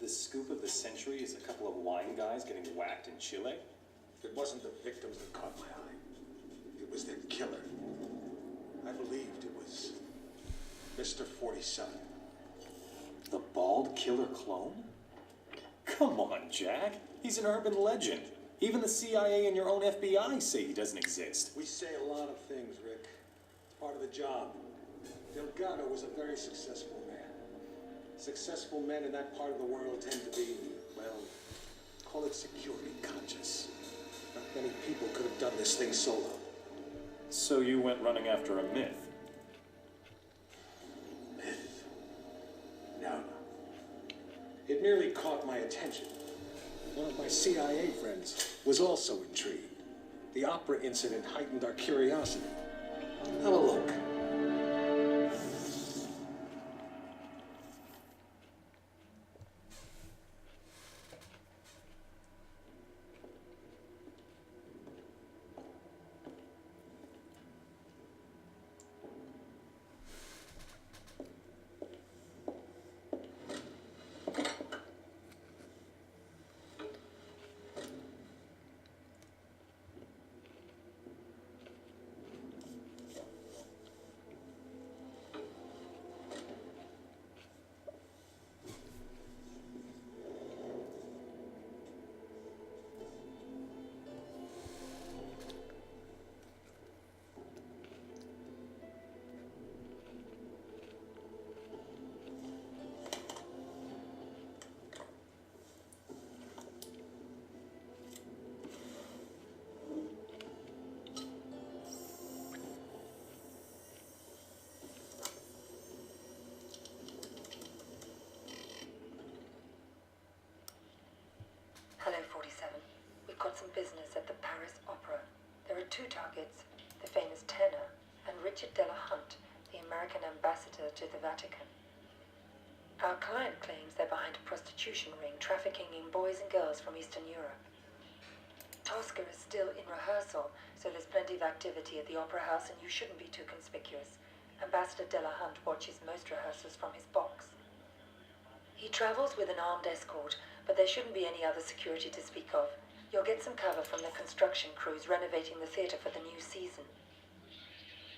the scoop of the century is a couple of wine guys getting whacked in Chile? It wasn't the victims that caught my eye. It was their killer. I believed it was Mr. 47. The bald killer clone? Come on, Jack. He's an urban legend. Even the CIA and your own FBI say he doesn't exist. We say a lot of things, Rick. It's part of the job. Delgado was a very successful man. Successful men in that part of the world tend to be, well, call it security conscious. Not many people could have done this thing solo. So you went running after a myth? Myth? No. It merely caught my attention. One of my CIA friends was also intrigued. The opera incident heightened our curiosity. Have a look. Hello, 47. We've got some business at the Paris Opera. There are two targets, the famous tenor and Richard Delahunt, the American ambassador to the Vatican. Our client claims they're behind a prostitution ring trafficking in boys and girls from Eastern Europe. Tosca is still in rehearsal, so there's plenty of activity at the Opera House and you shouldn't be too conspicuous. Ambassador Delahunt watches most rehearsals from his box. He travels with an armed escort, but there shouldn't be any other security to speak of. You'll get some cover from the construction crews renovating the theatre for the new season.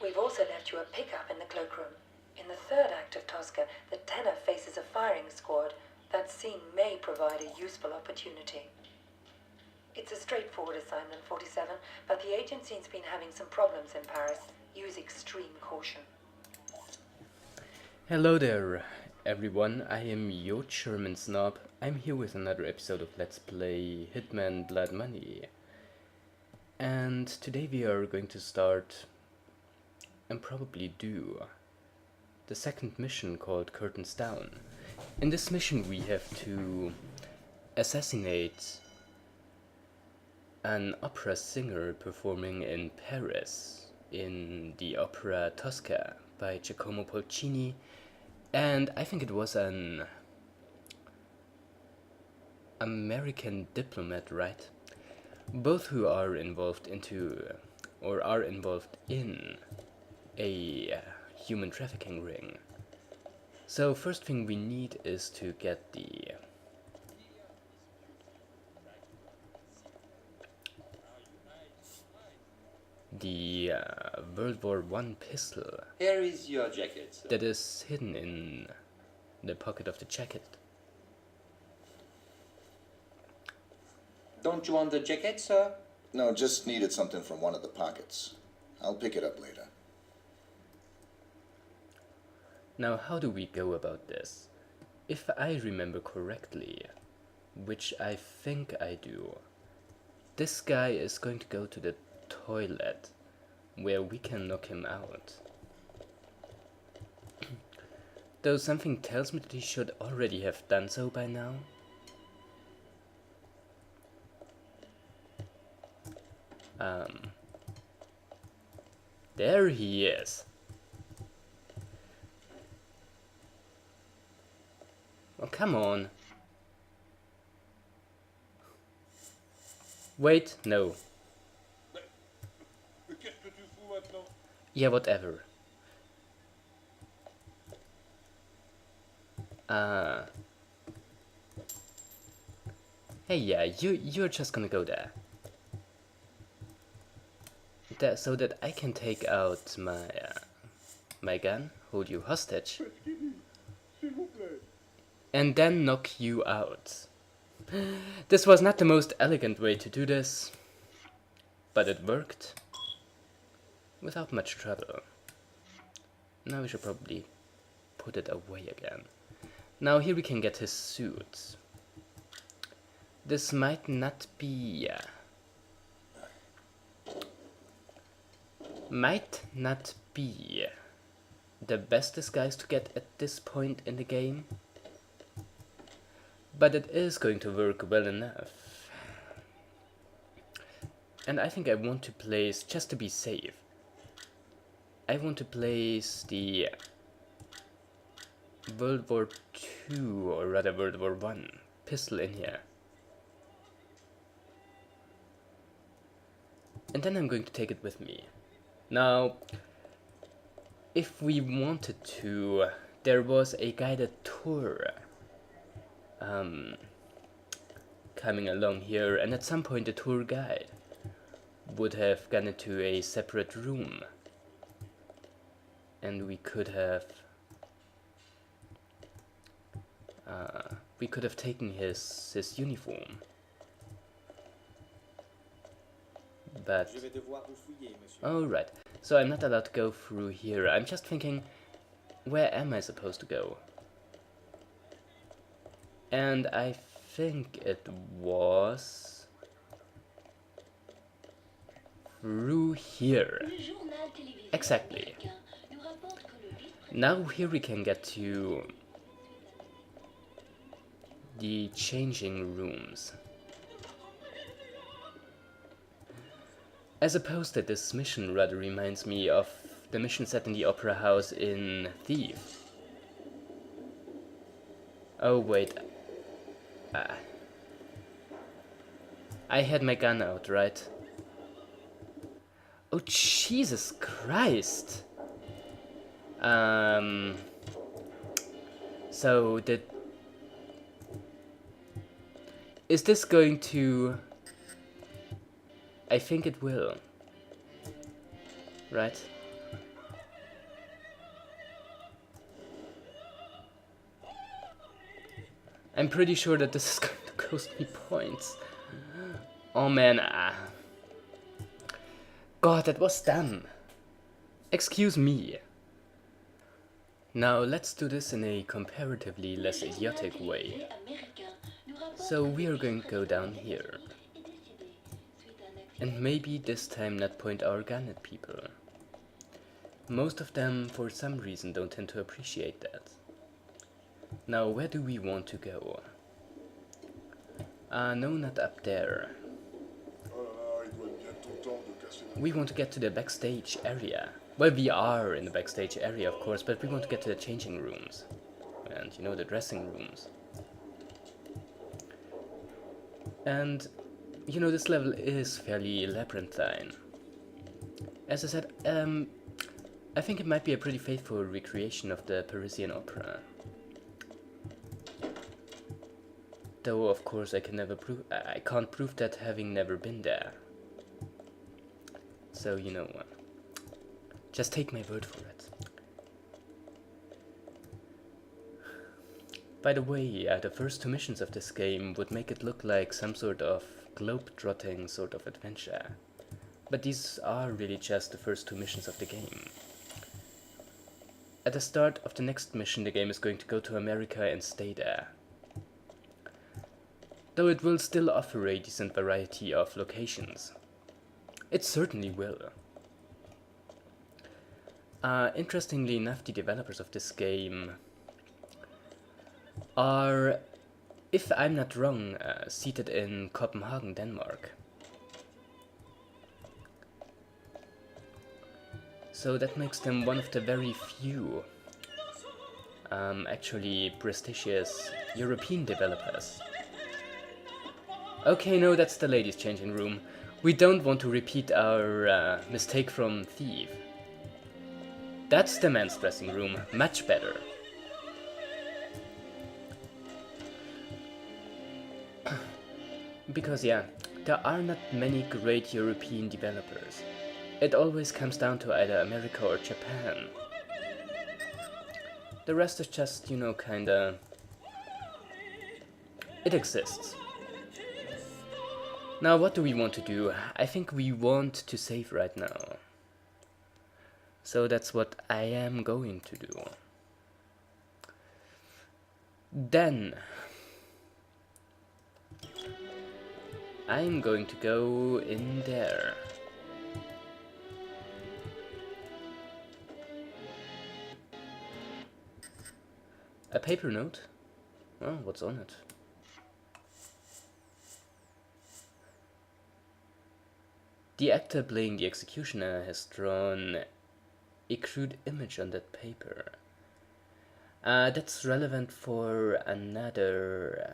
We've also left you a pickup in the cloakroom. In the third act of Tosca, the tenor faces a firing squad. That scene may provide a useful opportunity. It's a straightforward assignment, 47, but the agency's been having some problems in Paris. Use extreme caution. Hello there, everyone. I am your German snob. I'm here with another episode of Let's Play Hitman Blood Money. And today we are going to start, and probably do, the second mission called Curtains Down. In this mission we have to assassinate an opera singer performing in Paris in the opera Tosca by Giacomo Puccini, and I think it was an American diplomat, right? Both who are involved in a human trafficking ring. So first thing we need is to get the World War I pistol. Here is your jacket, sir. That is hidden in the pocket of the jacket. Don't you want the jacket, sir? No, just needed something from one of the pockets. I'll pick it up later. Now, how do we go about this? If I remember correctly, which I think I do, this guy is going to go to the toilet where we can knock him out. Though something tells me that he should already have done so by now. There he is. Oh, come on. Wait, no. Yeah, whatever. Hey, yeah, you're just gonna go there. So that I can take out my gun, hold you hostage, and then knock you out. This was not the most elegant way to do this, but it worked without much trouble. Now we should probably put it away again. Now here we can get his suit. This might not be... might not be the best disguise to get at this point in the game, but it is going to work well enough. And I think I want to place, just to be safe, I want to place the World War II, or rather World War I pistol in here. And then I'm going to take it with me. Now, if we wanted to, there was a guided tour coming along here, and at some point the tour guide would have gone into a separate room, and we could have taken his uniform. But alright, so I'm not allowed to go through here. I'm just thinking, where am I supposed to go? And I think it was through here. Exactly. Now here we can get to the changing rooms. I suppose that this mission rather reminds me of the mission set in the Opera House in Thief. Oh wait. I had my gun out, right? Oh Jesus Christ! So is this going to... I think it will. Right? I'm pretty sure that this is going to cost me points. Oh man, God, that was dumb. Excuse me. Now let's do this in a comparatively less idiotic way. So we are going to go down here. And maybe this time not point our gun at people. Most of them, for some reason, don't tend to appreciate that. Now, where do we want to go? No, not up there. We want to get to the backstage area. Well, we are in the backstage area, of course, but we want to get to the changing rooms. And, you know, the dressing rooms. And... you know, this level is fairly labyrinthine. As I said, I think it might be a pretty faithful recreation of the Parisian opera. Though, of course, I can't prove that having never been there. So, you know, just take my word for it. By the way, the first two missions of this game would make it look like some sort of globe-trotting sort of adventure. But these are really just the first two missions of the game. At the start of the next mission, the game is going to go to America and stay there. Though it will still offer a decent variety of locations. It certainly will. Interestingly enough, the developers of this game are, if I'm not wrong, seated in Copenhagen, Denmark. So that makes them one of the very few, actually prestigious European developers. Okay, no, that's the ladies' changing room. We don't want to repeat our mistake from Thief. That's the men's dressing room, much better. Because yeah, there are not many great European developers. It always comes down to either America or Japan. The rest is just, you know, kinda... It exists. Now what do we want to do? I think we want to save right now. So that's what I am going to do. Then I'm going to go in there. A paper note? Oh, what's on it? The actor playing the executioner has drawn a crude image on that paper. That's relevant for another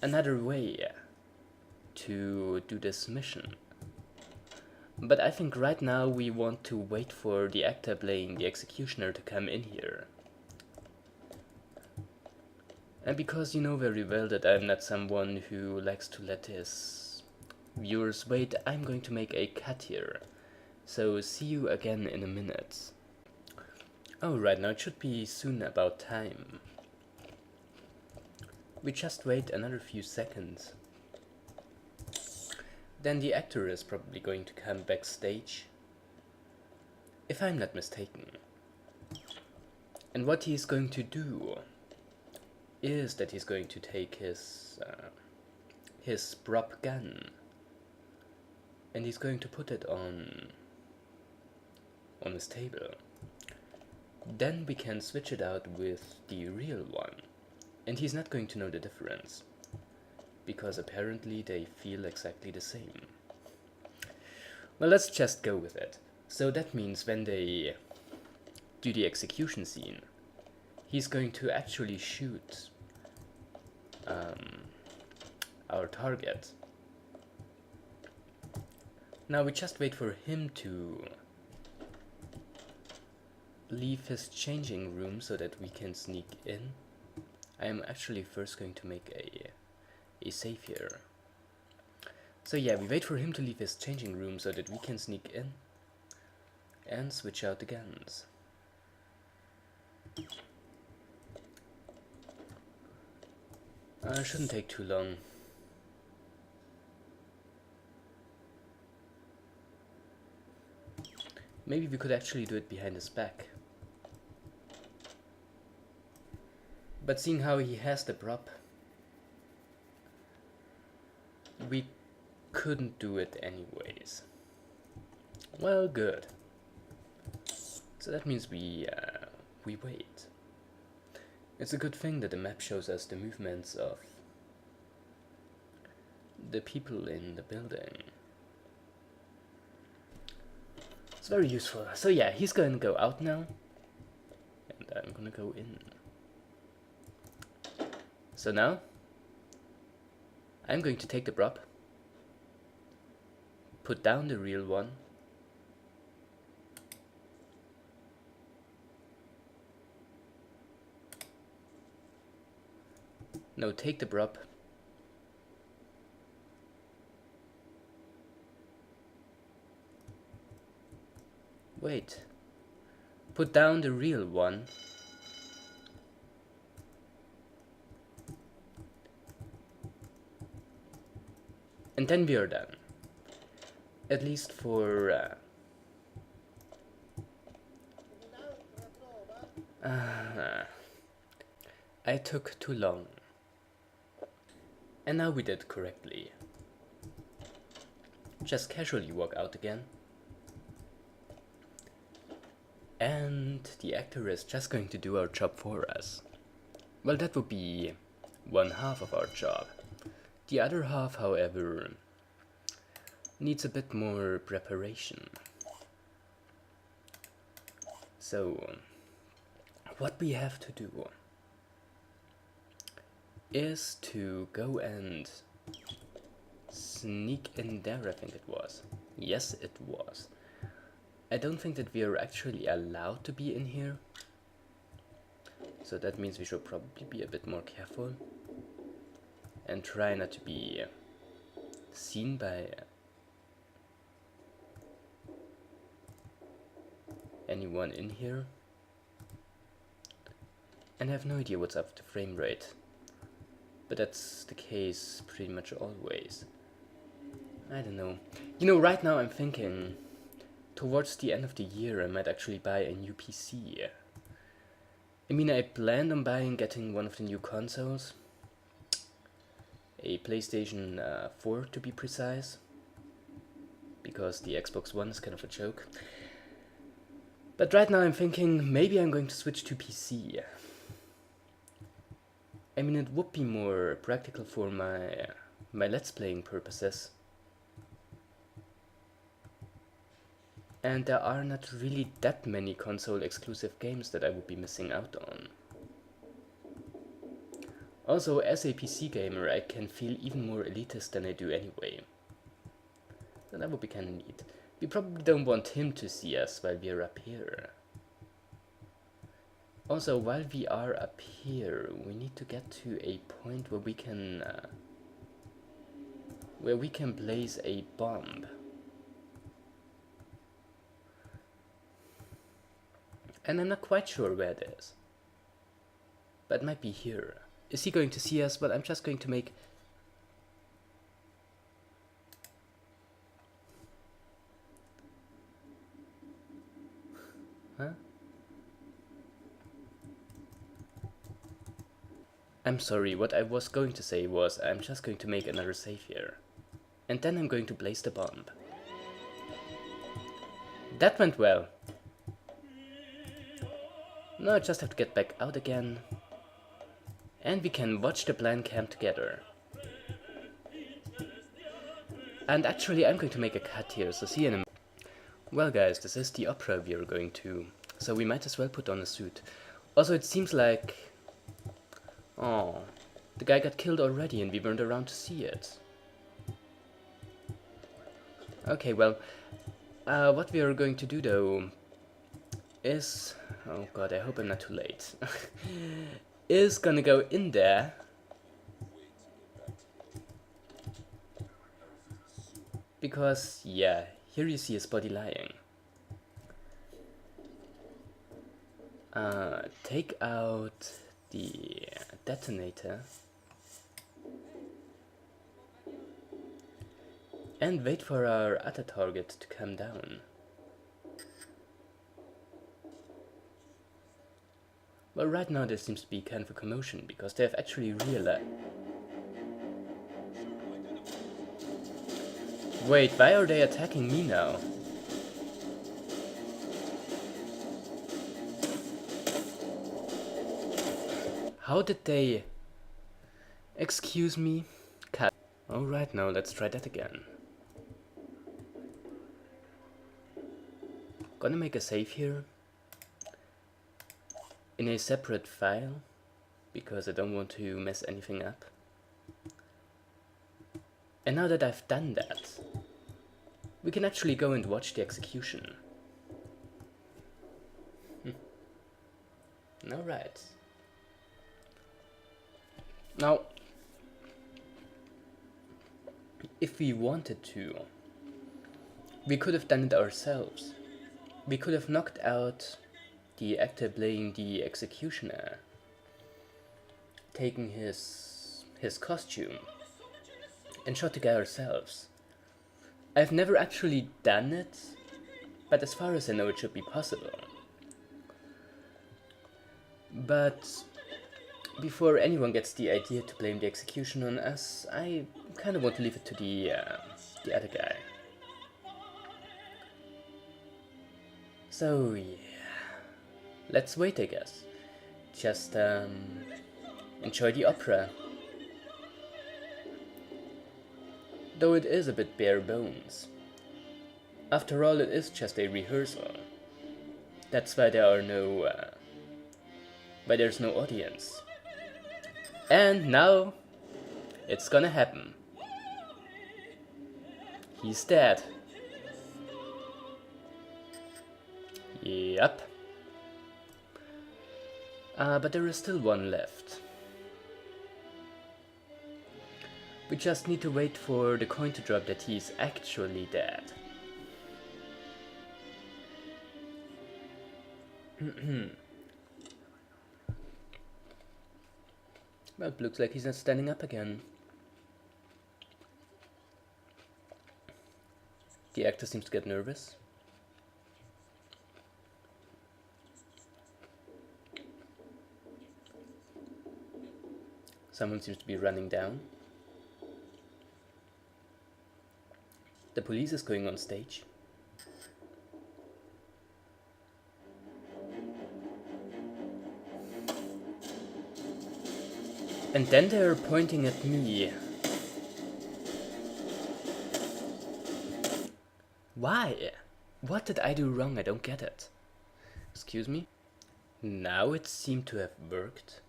way to do this mission. But I think right now we want to wait for the actor playing the executioner to come in here. And because you know very well that I'm not someone who likes to let his viewers wait, I'm going to make a cut here. So see you again in a minute. Oh, right now it should be soon about time. We just wait another few seconds. Then the actor is probably going to come backstage, if I'm not mistaken. And what he's going to do is that he's going to take his prop gun and he's going to put it on his table. Then we can switch it out with the real one, and he's not going to know the difference, because apparently they feel exactly the same. Well, let's just go with it. So that means when they do the execution scene, he's going to actually shoot our target. Now we just wait for him to leave his changing room so that we can sneak in. I am actually first going to make a save here. So yeah, we wait for him to leave his changing room so that we can sneak in and switch out the guns. Shouldn't take too long. Maybe we could actually do it behind his back. But seeing how he has the prop, we couldn't do it anyways. Well, good. So that means we wait. It's a good thing that the map shows us the movements of the people in the building. It's very useful. So yeah, he's going to go out now, and I'm gonna go in. So now, I'm going to take the prop, put down the real one, no, take the prop, wait, put down the real one, and then we are done. At least for I took too long. And now we did correctly. Just casually walk out again. And the actor is just going to do our job for us. Well, that would be one half of our job. The other half, however, needs a bit more preparation. So, what we have to do is to go and sneak in there, I think it was. Yes, it was. I don't think that we are actually allowed to be in here. So that means we should probably be a bit more careful. and try not to be seen by anyone in here. And I have no idea what's up with the frame rate, but that's the case pretty much always. I don't know. You know, right now I'm thinking towards the end of the year I might actually buy a new PC. I mean, I planned on getting one of the new consoles, a PlayStation 4 to be precise, because the Xbox One is kind of a joke. But right now I'm thinking maybe I'm going to switch to PC. I mean, it would be more practical for my Let's Playing purposes. And there are not really that many console exclusive games that I would be missing out on. Also, as a PC gamer, I can feel even more elitist than I do anyway. So that would be kinda neat. We probably don't want him to see us while we're up here. Also, while we are up here, we need to get to a point where we can place a bomb. And I'm not quite sure where it is. But it might be here. Is he going to see us? Well, I'm just going to make... Huh? I'm sorry, what I was going to say was I'm just going to make another save here. And then I'm going to place the bomb. That went well. Now I just have to get back out again. And we can watch the plan camp together. And actually I'm going to make a cut here, so see you in a minute. Well guys, this is the opera we are going to, so we might as well put on a suit. Also, it seems like... Oh, the guy got killed already and we weren't around to see it. Okay, well, what we are going to do though is... Oh god, I hope I'm not too late. Is gonna go in there. Because, yeah, here you see his body lying. Take out the detonator. And wait for our other target to come down. Well, right now there seems to be kind of a commotion, because they have actually realized... Wait, why are they attacking me now? How did they... Excuse me? Cut. Alright, now let's try that again. Gonna make a save here. In a separate file, because I don't want to mess anything up. And now that I've done that, we can actually go and watch the execution. Alright. Now, if we wanted to, we could have done it ourselves. We could have knocked out the actor playing the executioner, taking his costume, and shot the guy ourselves. I've never actually done it, but as far as I know it should be possible. But before anyone gets the idea to blame the execution on us, I kind of want to leave it to the other guy. So yeah, let's wait, I guess. Just enjoy the opera. Though it is a bit bare bones. After all, it is just a rehearsal. That's why there are no... why there's no audience. And now, it's gonna happen. He's dead. Yep. But there is still one left. We just need to wait for the coin to drop that he's actually dead. Well, it looks like he's not standing up again. The actor seems to get nervous. Someone seems to be running down. The police is going on stage. And then they're pointing at me. Why? What did I do wrong? I don't get it. Excuse me? Now it seemed to have worked.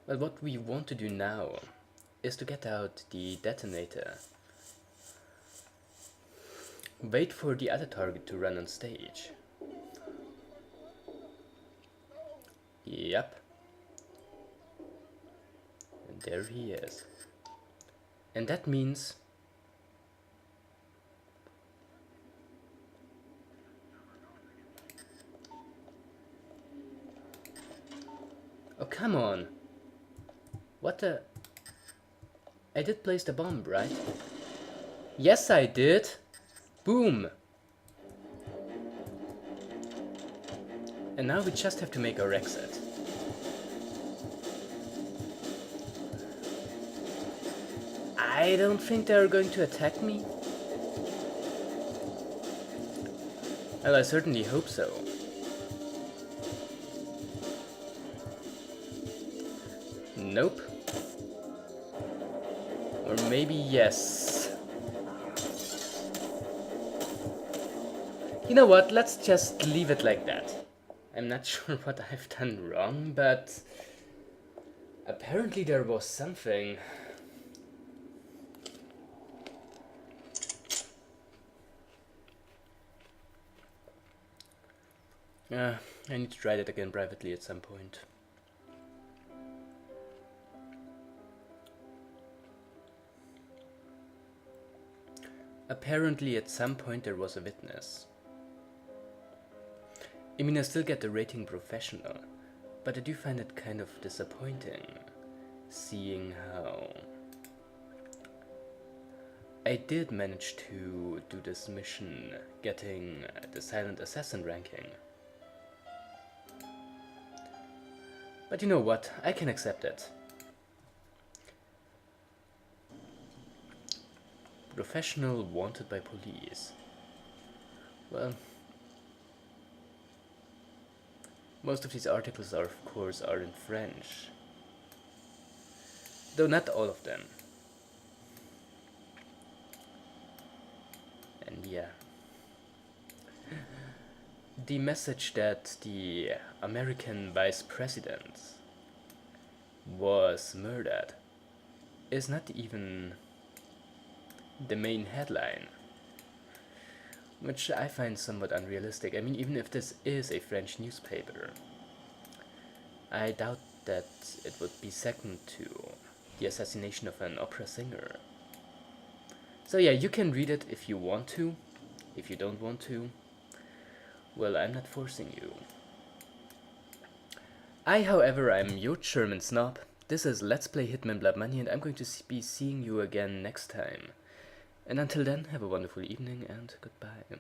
Well, what we want to do now is to get out the detonator. Wait for the other target to run on stage. Yep. And there he is. And that means oh, come on. What the? I did place the bomb, right? Yes, I did. Boom. And now we just have to make our exit. I don't think they're going to attack me. Well, I certainly hope so. Nope. Or maybe yes. You know what, let's just leave it like that. I'm not sure what I've done wrong, but apparently there was something. I need to try that again privately at some point. Apparently at some point there was a witness. I mean, I still get the rating professional, but I do find it kind of disappointing, seeing how I did manage to do this mission, getting the Silent Assassin ranking. But you know what, I can accept it. Professional wanted by police. Well, most of these articles are, of course, are in French. Though not all of them. And yeah. The message that the American vice president was murdered is not even the main headline, which I find somewhat unrealistic. I mean, even if this is a French newspaper, I doubt that it would be second to the assassination of an opera singer. So yeah, you can read it if you want to. If you don't want to, well, I'm not forcing you. However, I'm your German snob. This is Let's Play Hitman Blood Money, and I'm going to be seeing you again next time. And until then, have a wonderful evening and goodbye.